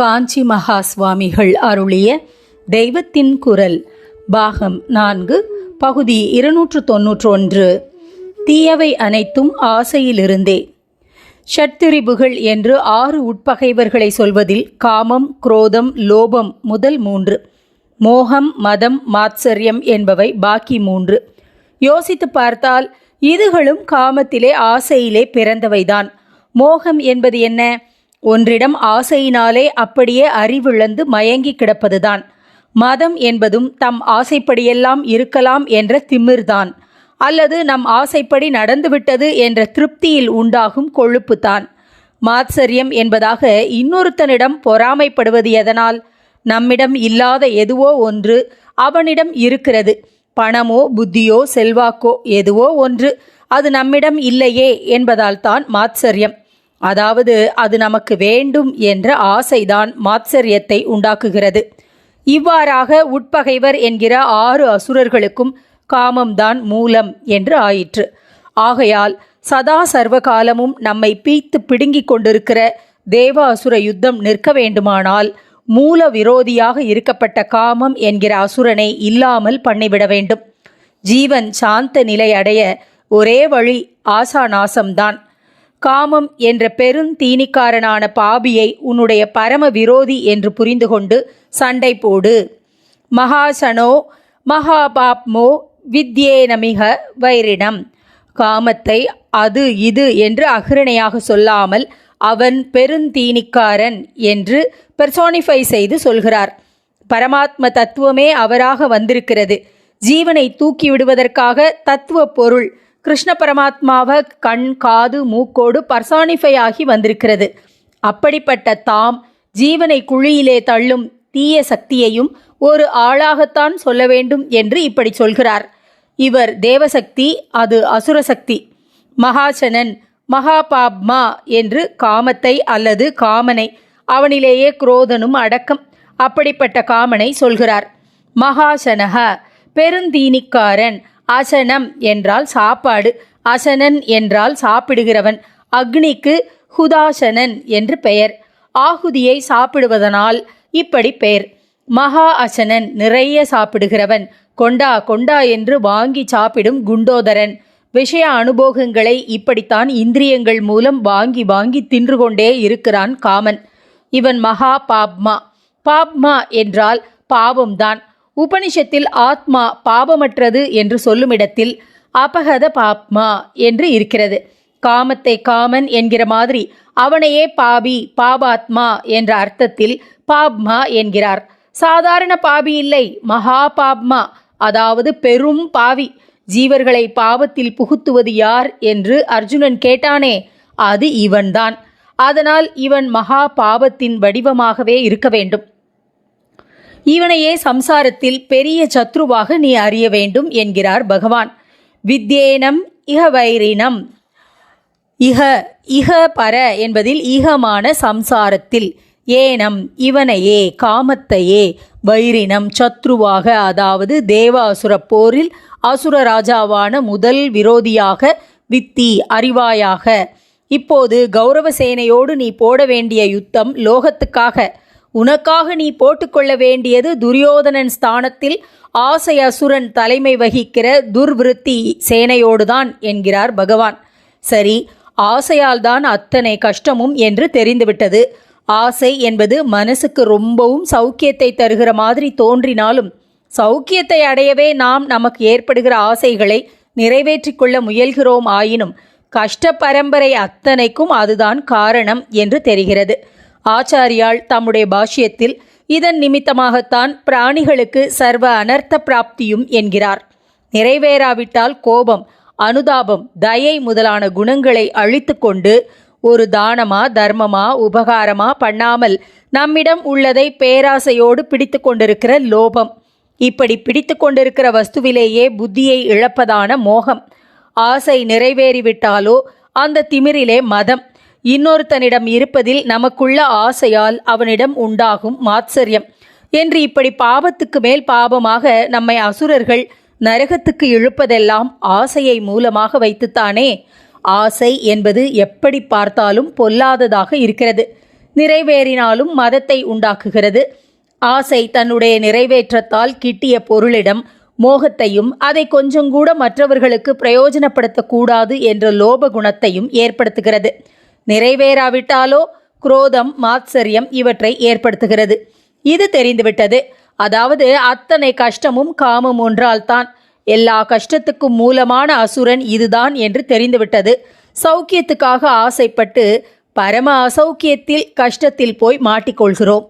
காஞ்சி மகா சுவாமிகள் அருளிய தெய்வத்தின் குரல் பாகம் 4 பகுதி 291. தீயவை அனைத்தும் ஆசையிலிருந்தே. ஷட்திரிபுகள் என்று 6 உட்பகைவர்களை சொல்வதில் காமம், குரோதம், லோபம் முதல் 3, மோகம், மதம், மாத்சரியம் என்பவை பாக்கி 3. யோசித்து பார்த்தால் இதுகளும் காமத்திலே, ஆசையிலே பிறந்தவைதான். மோகம் என்பது என்ன? ஒன்றிடம் ஆசையினாலே அப்படியே அறிவிழந்து மயங்கி கிடப்பதுதான். மதம் என்பதும் தம் ஆசைப்படியெல்லாம் இருக்கலாம் என்ற திமிர்தான், அல்லது நம் ஆசைப்படி நடந்துவிட்டது என்ற திருப்தியில் உண்டாகும் கொழுப்புத்தான். மாத்சரியம் என்பதாக இன்னொருத்தனிடம் பொறாமைப்படுவது எதனால்? நம்மிடம் இல்லாத எதுவோ ஒன்று அவனிடம் இருக்கிறது. பணமோ, புத்தியோ, செல்வாக்கோ எதுவோ ஒன்று அது நம்மிடம் இல்லையே என்பதால் தான் மாத்சரியம். அதாவது அது நமக்கு வேண்டும் என்ற ஆசைதான் மாத்சரியத்தை உண்டாக்குகிறது. இவ்வாறாக உட்பகைவர் என்கிற 6 அசுரர்களுக்கும் காமம்தான் மூலம் என்று ஆயிற்று. ஆகையால் சதா சர்வகாலமும் நம்மை பீய்த்து பிடுங்கிக் கொண்டிருக்கிற தேவ அசுர யுத்தம் நிற்க வேண்டுமானால் மூல விரோதியாக இருக்கப்பட்ட காமம் என்கிற அசுரனை இல்லாமல் பண்ணிவிட வேண்டும். ஜீவன் சாந்த நிலை அடைய ஒரே வழி ஆசாநாசம்தான். காமம் என்ற பெருந்தீனிக்காரனான பாபியை உன்னுடைய பரம விரோதி என்று புரிந்து கொண்டு சண்டை போடு. மகாசனோ மகாபாப்மோ வித்யேனமிக வைரினம். காமத்தை அது இது என்று அகிரணையாக சொல்லாமல் அவன் பெருந்தீனிக்காரன் என்று பெர்சோனிஃபை செய்து சொல்கிறார். பரமாத்ம தத்துவமே அவராக வந்திருக்கிறது. ஜீவனை தூக்கி விடுவதற்காக தத்துவ பொருள் கிருஷ்ண பரமாத்மாவை கண், காது, மூக்கோடு பர்சானிஃபை ஆகி வந்திருக்கிறது. அப்படிப்பட்ட தாம் ஜீவனை குழியிலே தள்ளும் தீய சக்தியையும் ஒரு ஆளாகத்தான் சொல்ல வேண்டும் என்று இப்படி சொல்கிறார். இவர் தேவசக்தி, அது அசுரசக்தி. மகாசனன், மகாபாப்மா என்று காமத்தை அல்லது காமனை, அவனிலேயே குரோதனும் அடக்கம், அப்படிப்பட்ட காமனை சொல்கிறார். மகாசனக பெருந்தீனிக்காரன். அசனம் என்றால் சாப்பாடு, அசனன் என்றால் சாப்பிடுகிறவன். அக்னிக்கு ஹுதாசனன் என்று பெயர். ஆகுதியை சாப்பிடுவதனால் இப்படி பெயர். மகா அசனன் நிறைய சாப்பிடுகிறவன். கொண்டா கொண்டா என்று வாங்கி சாப்பிடும் குண்டோதரன். விஷய அனுபோகங்களை இப்படித்தான் இந்திரியங்கள் மூலம் வாங்கி வாங்கி தின்று கொண்டே இருக்கிறான் காமன். இவன் மகா பாப்மா. பாப்மா என்றால் பாவம்தான். உபனிஷத்தில் ஆத்மா பாபமற்றது என்று சொல்லும் இடத்தில் அபகத பாப்மா என்று இருக்கிறது. காமத்தை காமன் என்கிற மாதிரி அவனையே பாபி, பாபாத்மா என்ற அர்த்தத்தில் பாப்மா என்கிறார். சாதாரண பாபி இல்லை, மகா பாப்மா, அதாவது பெரும் பாவி. ஜீவர்களை பாவத்தில் புகுத்துவது யார் என்று அர்ஜுனன் கேட்டானே, அது இவன்தான். அதனால் இவன் மகா பாவத்தின் வடிவமாகவே இருக்க வேண்டும். இவனையே சம்சாரத்தில் பெரிய சத்ருவாக நீ அறிய வேண்டும் என்கிறார் பகவான். வித்யேனம் இஹ வைரினம். இஹ பர என்பதில் ஈகமான சம்சாரத்தில், ஏனம் இவனையே, காமத்தையே, வைரினம் சத்ருவாக, அதாவது தேவ அசுர போரில் அசுர ராஜாவான முதல் விரோதியாக, வித்தி அறிவாயாக. இப்போது கௌரவசேனையோடு நீ போட வேண்டிய யுத்தம் லோகத்துக்காக. உனக்காக நீ போட்டுக்கொள்ள வேண்டியது துரியோதனன் ஸ்தானத்தில் ஆசை அசுரன் தலைமை வகிக்கிற துர்விருத்தி சேனையோடுதான் என்கிறார் பகவான். சரி, ஆசையால் தான் அத்தனை கஷ்டமும் என்று தெரிந்துவிட்டது. ஆசை என்பது மனசுக்கு ரொம்பவும் சௌக்கியத்தை தருகிற மாதிரி தோன்றினாலும், சௌக்கியத்தை அடையவே நாம் நமக்கு ஏற்படுகிற ஆசைகளை நிறைவேற்றி கொள்ள முயல்கிறோம். ஆயினும் கஷ்ட பரம்பரை அத்தனைக்கும் அதுதான் காரணம் என்று தெரிகிறது. ஆச்சாரியால் தம்முடைய பாஷ்யத்தில் இதன் நிமித்தமாகத்தான் பிராணிகளுக்கு சர்வ அனர்த்த பிராப்தியும் என்கிறார். நிறைவேறாவிட்டால் கோபம், அனுதாபம், தயை முதலான குணங்களை அழித்து கொண்டு ஒரு தானமா, தர்மமா, உபகாரமா பண்ணாமல் நம்மிடம் உள்ளதை பேராசையோடு பிடித்து கொண்டிருக்கிற லோபம். இப்படி பிடித்து கொண்டிருக்கிற வஸ்துவிலேயே புத்தியை இழப்பதான மோகம். ஆசை நிறைவேறிவிட்டாலோ அந்த திமிரிலே மதம். இன்னொருத்தனிடம் இருப்பதில் நமக்குள்ள ஆசையால் அவனிடம் உண்டாகும் மாத்சரியம் என்று இப்படி பாவத்துக்கு மேல் பாவமாக நம்மை அசுரர்கள் நரகத்துக்கு இழுப்பதெல்லாம் ஆசையை மூலமாக வைத்துத்தானே. ஆசை என்பது எப்படி பார்த்தாலும் பொல்லாததாக இருக்கிறது. நிறைவேறினாலும் மதத்தை உண்டாக்குகிறது. ஆசை தன்னுடைய நிறைவேற்றத்தால் கிட்டிய பொருளிடம் மோகத்தையும் அதை கொஞ்சங்கூட மற்றவர்களுக்கு பிரயோஜனப்படுத்தக்கூடாது என்ற லோப குணத்தையும் ஏற்படுத்துகிறது. நிறைவேறாவிட்டாலோ குரோதம், மாத்சரியம் இவற்றை ஏற்படுத்துகிறது. இது தெரிந்துவிட்டது. அதாவது அத்தனை கஷ்டமும் காமம் ஒன்றால்தான். எல்லா கஷ்டத்துக்கும் மூலமான அசுரன் இதுதான் என்று தெரிந்துவிட்டது. சௌக்கியத்துக்காக ஆசைப்பட்டு பரம அசௌக்கியத்தில் கஷ்டத்தில் போய் மாட்டிக்கொள்கிறோம்.